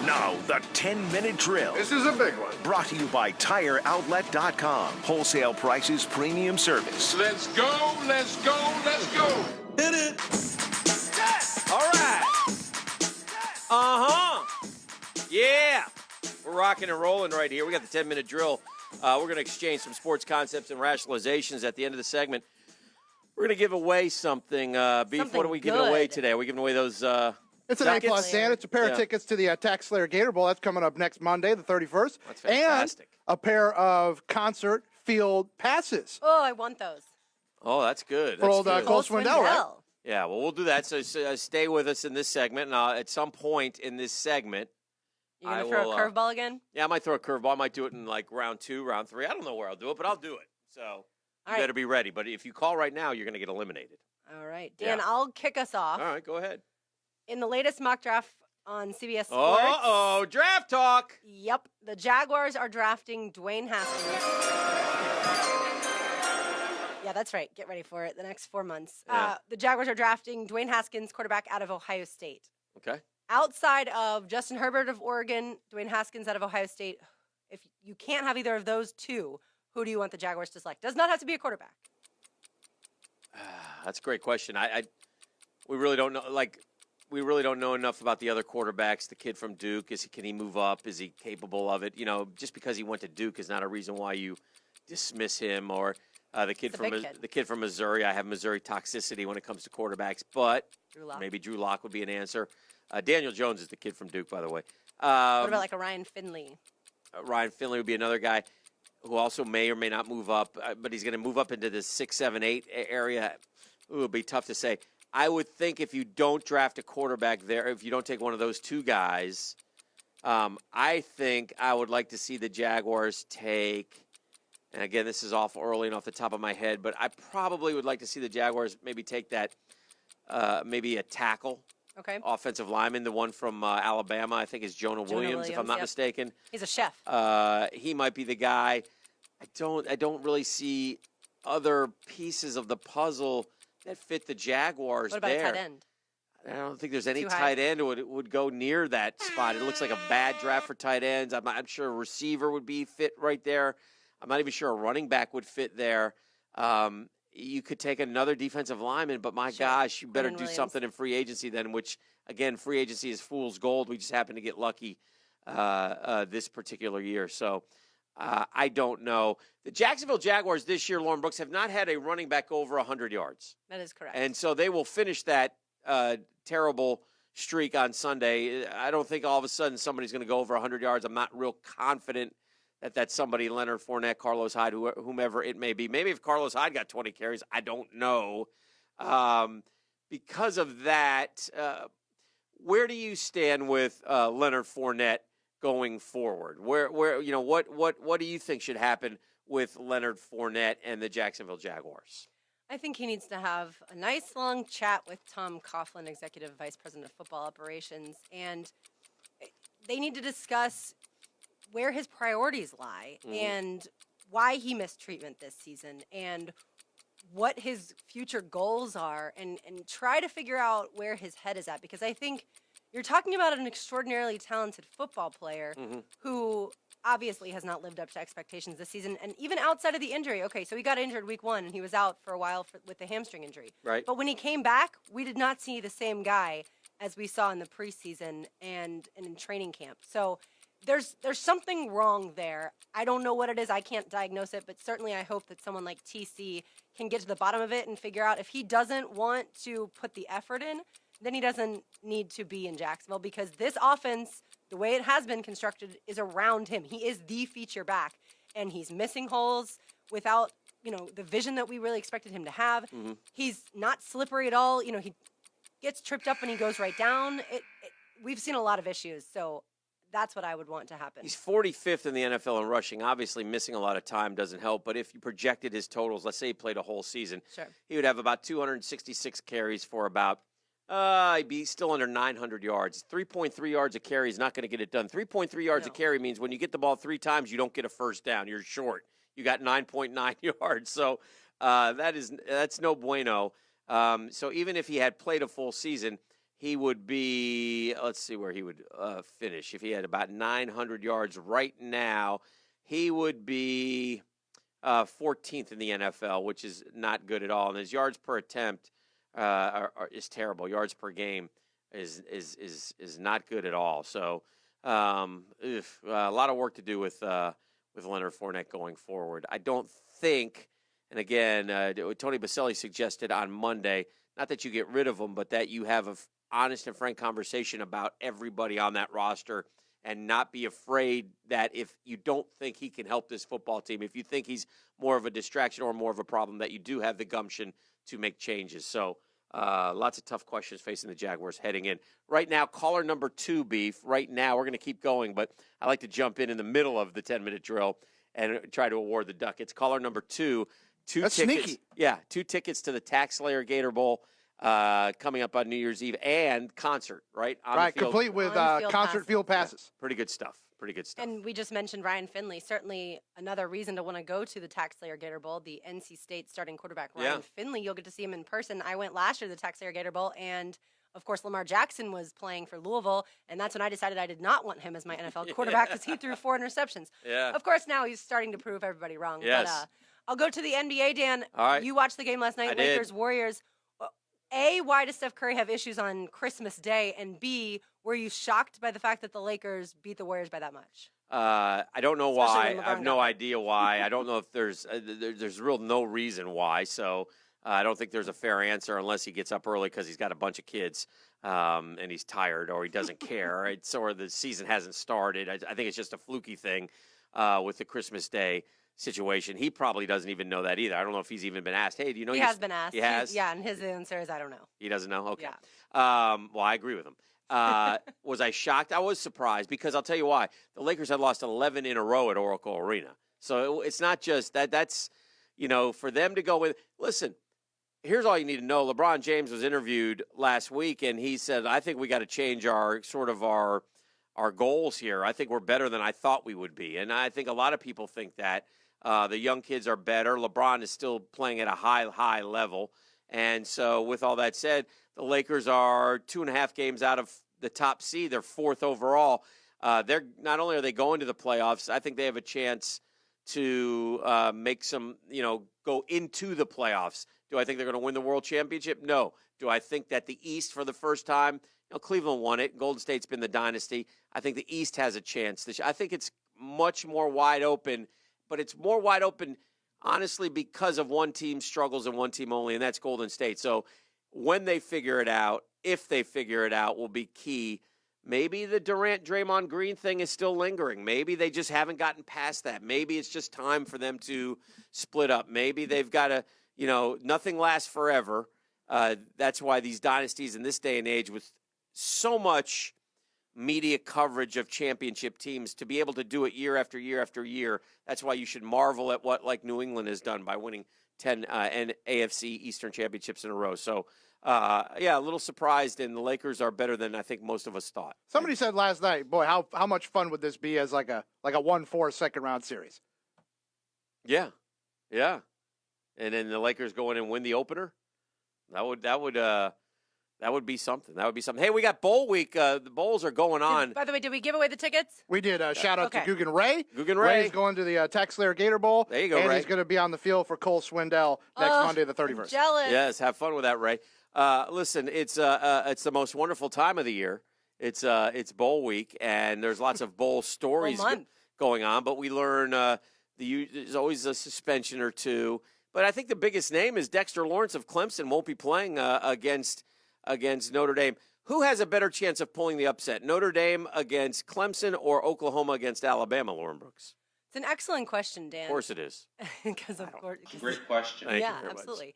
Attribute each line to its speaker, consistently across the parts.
Speaker 1: Now, the 10-minute drill.
Speaker 2: This is a big one.
Speaker 1: Brought to you by TireOutlet.com. Wholesale prices, premium service.
Speaker 2: Let's go, let's go, let's go.
Speaker 3: Hit it.
Speaker 4: All right. Yeah. We're rocking and rolling right here. We got the 10-minute drill. We're going to exchange some sports concepts and rationalizations at the end of the segment. We're going to give away something. Beef, what are we giving away today? Are we giving away those
Speaker 5: It's an A-plus stand. It's a pair of tickets to the Tax Slayer Gator Bowl. That's coming up next Monday, the 31st.
Speaker 4: That's fantastic.
Speaker 5: And a pair of concert field passes.
Speaker 6: Oh, I want those.
Speaker 4: Oh, that's good.
Speaker 5: For old
Speaker 4: good.
Speaker 5: Cole Swindell, right?
Speaker 4: Yeah, well, we'll do that. So stay with us in this segment. And at some point in this segment,
Speaker 6: you going to throw a curveball again?
Speaker 4: Yeah, I might throw a curveball. I might do it in like round 2, round 3. I don't know where I'll do it, but I'll do it. So you better be ready. But if you call right now, you're going to get eliminated.
Speaker 6: All right. Dan, I'll kick us off.
Speaker 4: All right, go ahead.
Speaker 6: In the latest mock draft on CBS Sports.
Speaker 4: Uh-oh, draft talk.
Speaker 6: Yep. The Jaguars are drafting Dwayne Haskins. Yeah, that's right. Get ready for it. The next 4 months.
Speaker 4: Yeah.
Speaker 6: The Jaguars are drafting Dwayne Haskins, quarterback out of Ohio State.
Speaker 4: Okay.
Speaker 6: Outside of Justin Herbert of Oregon, Dwayne Haskins out of Ohio State, if you can't have either of those two, who do you want the Jaguars to select? Does not have to be a quarterback.
Speaker 4: That's a great question. We really don't know. We really don't know enough about the other quarterbacks. The kid from Duke, can he move up? Is he capable of it? Just because he went to Duke is not a reason why you dismiss him. Or the kid from Missouri. I have Missouri toxicity when it comes to quarterbacks, but maybe Drew Lock would be an answer. Daniel Jones is the kid from Duke, by the way.
Speaker 6: What about like a Ryan Finley?
Speaker 4: Ryan Finley would be another guy who also may or may not move up, but he's going to move up into the 6, 7, 8 area. It would be tough to say. I would think if you don't draft a quarterback there, if you don't take one of those two guys, I think I would like to see the Jaguars take, and again, this is off early and off the top of my head, but I probably would like to see the Jaguars maybe take that, maybe a tackle.
Speaker 6: Okay.
Speaker 4: Offensive lineman, the one from Alabama, I think is Jonah Williams, if I'm not mistaken.
Speaker 6: He's a chef.
Speaker 4: He might be the guy. I don't really see other pieces of the puzzle that fit the Jaguars there.
Speaker 6: What about a tight end?
Speaker 4: I don't think there's any tight end who would go near that spot. It looks like a bad draft for tight ends. I'm sure a receiver would be fit right there. I'm not even sure a running back would fit there. You could take another defensive lineman, but my gosh, you better do something in free agency then, which, again, free agency is fool's gold. We just happen to get lucky this particular year. So I don't know. The Jacksonville Jaguars this year, Lauren Brooks, have not had a running back over 100 yards.
Speaker 6: That is correct.
Speaker 4: And so they will finish that terrible streak on Sunday. I don't think all of a sudden somebody's going to go over 100 yards. I'm not real confident that that's somebody, Leonard Fournette, Carlos Hyde, whomever it may be. Maybe if Carlos Hyde got 20 carries, I don't know. Because of that, where do you stand with Leonard Fournette going forward? Where what do you think should happen with Leonard Fournette and the Jacksonville Jaguars?
Speaker 6: I think he needs to have a nice long chat with Tom Coughlin, Executive Vice President of Football Operations, and they need to discuss where his priorities lie and why he missed treatment this season and what his future goals are and try to figure out where his head is at, because I think you're talking about an extraordinarily talented football player who obviously has not lived up to expectations this season, and even outside of the injury. Okay, so he got injured week 1 and he was out for a while with the hamstring injury.
Speaker 4: Right.
Speaker 6: But when he came back, we did not see the same guy as we saw in the preseason and in training camp. So there's something wrong there. I don't know what it is. I can't diagnose it, but certainly I hope that someone like TC can get to the bottom of it and figure out if he doesn't want to put the effort in, then he doesn't need to be in Jacksonville, because this offense, the way it has been constructed, is around him. He is the feature back, and he's missing holes without, the vision that we really expected him to have. He's not slippery at all. He gets tripped up and he goes right down. We've seen a lot of issues, so that's what I would want to happen.
Speaker 4: He's 45th in the NFL in rushing. Obviously, missing a lot of time doesn't help. But if you projected his totals, let's say he played a whole season, he would have about 266 carries for about, he'd be still under 900 yards. 3.3 yards a carry is not going to get it done. 3.3 yards a carry means when you get the ball 3 times, you don't get a first down. You're short. You got 9.9 yards. So that's no bueno. So even if he had played a full season, he would be, let's see where he would finish. If he had about 900 yards right now, he would be 14th in the NFL, which is not good at all. And his yards per attempt is terrible. Yards per game is not good at all. So a lot of work to do with Leonard Fournette going forward. I don't think, and again, Tony Baselli suggested on Monday, not that you get rid of him, but that you have an honest and frank conversation about everybody on that roster and not be afraid that if you don't think he can help this football team, if you think he's more of a distraction or more of a problem, that you do have the gumption to make changes. So lots of tough questions facing the Jaguars heading in. Right now, caller number 2, Beef. Right now, we're going to keep going, but I like to jump in the middle of the 10-minute drill and try to award the duck. It's caller number 2.
Speaker 5: That's
Speaker 4: tickets.
Speaker 5: Sneaky.
Speaker 4: Yeah, 2 tickets to the Tax Slayer Gator Bowl coming up on New Year's Eve and concert, right?
Speaker 5: Right, complete with concert field passes.
Speaker 4: Yeah, pretty good stuff.
Speaker 6: And we just mentioned Ryan Finley. Certainly another reason to want to go to the Tax Slayer Gator Bowl, the NC State starting quarterback Ryan Finley. You'll get to see him in person. I went last year to the Tax Slayer Gator Bowl, and of course Lamar Jackson was playing for Louisville, and that's when I decided I did not want him as my NFL quarterback because he threw 4 interceptions.
Speaker 4: Yeah.
Speaker 6: Of course, now he's starting to prove everybody wrong.
Speaker 4: Yes.
Speaker 6: But I'll go to the NBA, Dan.
Speaker 4: All right.
Speaker 6: You watched the game last night, Lakers, Warriors. A, why does Steph Curry have issues on Christmas Day? And B, were you shocked by the fact that the Lakers beat the Warriors by that much?
Speaker 4: I don't know why. I have no
Speaker 6: got
Speaker 4: idea why. I don't know if there's real no reason why. So I don't think there's a fair answer unless he gets up early because he's got a bunch of kids and he's tired or he doesn't care. Or the season hasn't started. I think it's just a fluky thing with the Christmas Day situation. He probably doesn't even know that either. I don't know if he's even been asked. Hey, do you know?
Speaker 6: He has been asked.
Speaker 4: He has.
Speaker 6: Yeah, and his answer is I don't know.
Speaker 4: He doesn't know. Okay.
Speaker 6: Yeah.
Speaker 4: Well, I agree with him. Was I shocked? I was surprised because I'll tell you why. The Lakers had lost 11 in a row at Oracle Arena. So it's not just that. That's, for them to go with. Listen, here's all you need to know. LeBron James was interviewed last week, and he said, I think we got to change our goals here. I think we're better than I thought we would be. And I think a lot of people think that. The young kids are better. LeBron is still playing at a high level. And so with all that said, the Lakers are 2.5 games out of the top seed. They're 4th overall. They're not only are they going to the playoffs, I think they have a chance to make some, go into the playoffs. Do I think they're going to win the world championship? No. Do I think that the East for the first time, Cleveland won it. Golden State's been the dynasty. I think the East has a chance. I think it's much more wide open, but it's more wide open, honestly, because of one team's struggles and one team only, and that's Golden State. So when they figure it out, if they figure it out, will be key. Maybe the Durant-Draymond Green thing is still lingering. Maybe they just haven't gotten past that. Maybe it's just time for them to split up. Maybe they've got to, nothing lasts forever. That's why these dynasties in this day and age with so much media coverage of championship teams, to be able to do it year after year after year, that's why you should marvel at what New England has done by winning 10 AFC Eastern championships in a row. So, a little surprised, and the Lakers are better than I think most of us thought.
Speaker 5: Somebody said last night, boy, how much fun would this be as like a 1-4 second-round series?
Speaker 4: Yeah. And then the Lakers go in and win the opener. That would be something. Hey, we got Bowl Week. The Bowls are going on.
Speaker 6: By the way, did we give away the tickets?
Speaker 5: We did. Shout out to Guggen Ray.
Speaker 4: Guggen Ray.
Speaker 5: Ray's going to the Tax Slayer Gator Bowl.
Speaker 4: There you go,
Speaker 5: and
Speaker 4: Ray.
Speaker 5: He's going to be on the field for Cole Swindell next Monday, the 31st.
Speaker 6: I'm jealous.
Speaker 4: Yes, have fun with that, Ray. Listen, it's the most wonderful time of the year. It's Bowl Week, and there's lots of bowl stories going on. But we learn there's always a suspension or two. But I think the biggest name is Dexter Lawrence of Clemson won't be playing against Notre Dame. Who has a better chance of pulling the upset, Notre Dame against Clemson or Oklahoma against Alabama, Lauren Brooks?
Speaker 6: It's an excellent question, Dan.
Speaker 4: Of course it is.
Speaker 6: Because of course.
Speaker 2: Great question.
Speaker 4: Thank you
Speaker 6: Yeah,
Speaker 4: very much.
Speaker 6: absolutely.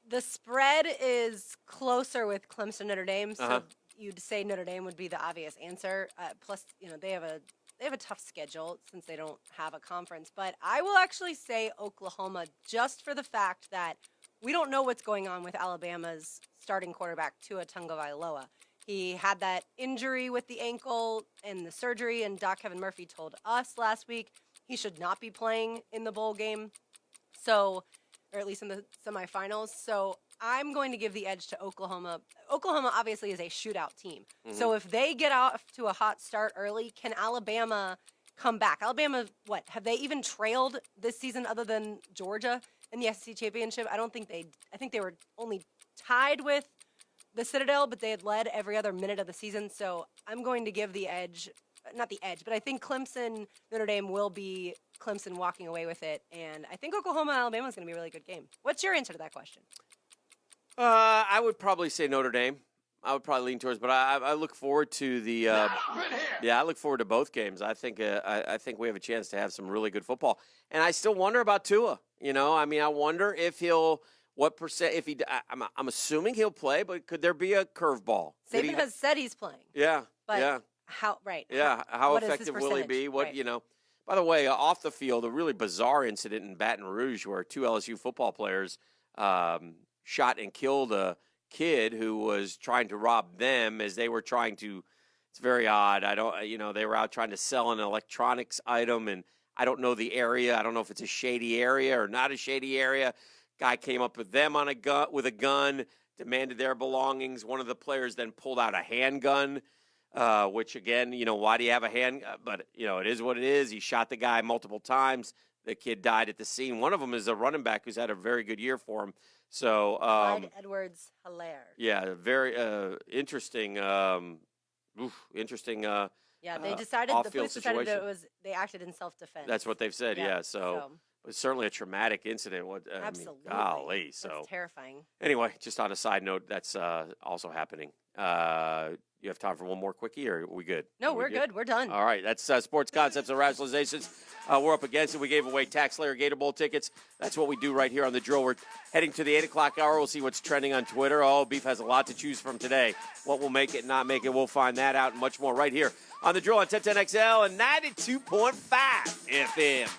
Speaker 6: The spread is closer with Clemson Notre Dame, so you'd say Notre Dame would be the obvious answer. Plus, they have a tough schedule since they don't have a conference. But I will actually say Oklahoma just for the fact that we don't know what's going on with Alabama's starting quarterback, Tua Tagovailoa. He had that injury with the ankle and the surgery, and Doc Kevin Murphy told us last week he should not be playing in the bowl game, or at least in the semifinals. So I'm going to give the edge to Oklahoma. Oklahoma obviously is a shootout team.
Speaker 4: Mm-hmm.
Speaker 6: So if they get off to a hot start early, can Alabama come back? Alabama, have they even trailed this season other than Georgia in the SEC championship? I think they were only tied with the Citadel, but they had led every other minute of the season. So I'm going to give the edge, not the edge, but I think Clemson, Notre Dame will be Clemson walking away with it. And I think Oklahoma, Alabama is going to be a really good game. What's your answer to that question?
Speaker 4: I would probably say Notre Dame. I would probably lean towards, but I look forward to the. I look forward to both games. I think I think we have a chance to have some really good football, and I still wonder about Tua. I wonder if he'll what percent if he. I'm assuming he'll play, but could there be a curveball?
Speaker 6: Saban has said he's playing.
Speaker 4: Yeah,
Speaker 6: but
Speaker 4: yeah.
Speaker 6: How right?
Speaker 4: Yeah, how
Speaker 6: what
Speaker 4: effective will he be? What
Speaker 6: right.
Speaker 4: By the way, off the field, a really bizarre incident in Baton Rouge where 2 LSU football players shot and killed a kid who was trying to rob them as they were trying to. It's very odd. They were out trying to sell an electronics item, and I don't know the area. I don't know if it's a shady area or not a shady area. Guy came up with them on with a gun, demanded their belongings. One of the players then pulled out a handgun, which again, why do you have a hand? But it is what it is. He shot the guy multiple times. The kid died at the scene. One of them is a running back who's had a very good year for him. So,
Speaker 6: Clyde Edwards-Helaire.
Speaker 4: Yeah, very interesting. Interesting.
Speaker 6: They decided the police decided they acted in self-defense.
Speaker 4: That's what they've said. Yeah, so it's certainly a traumatic incident.
Speaker 6: Absolutely.
Speaker 4: Golly, so
Speaker 6: that's terrifying.
Speaker 4: Anyway, just on a side note, that's also happening. You have time for one more quickie, or are we good?
Speaker 6: No, we're good. We're done.
Speaker 4: All right, that's Sports Concepts and Rationalizations. We're up against it. We gave away Tax Slayer Gator Bowl tickets. That's what we do right here on The Drill. We're heading to the 8 o'clock hour. We'll see what's trending on Twitter. Oh, Beef has a lot to choose from today. What will make it, not make it, we'll find that out and much more right here on The Drill on 1010XL and 92.5 FM.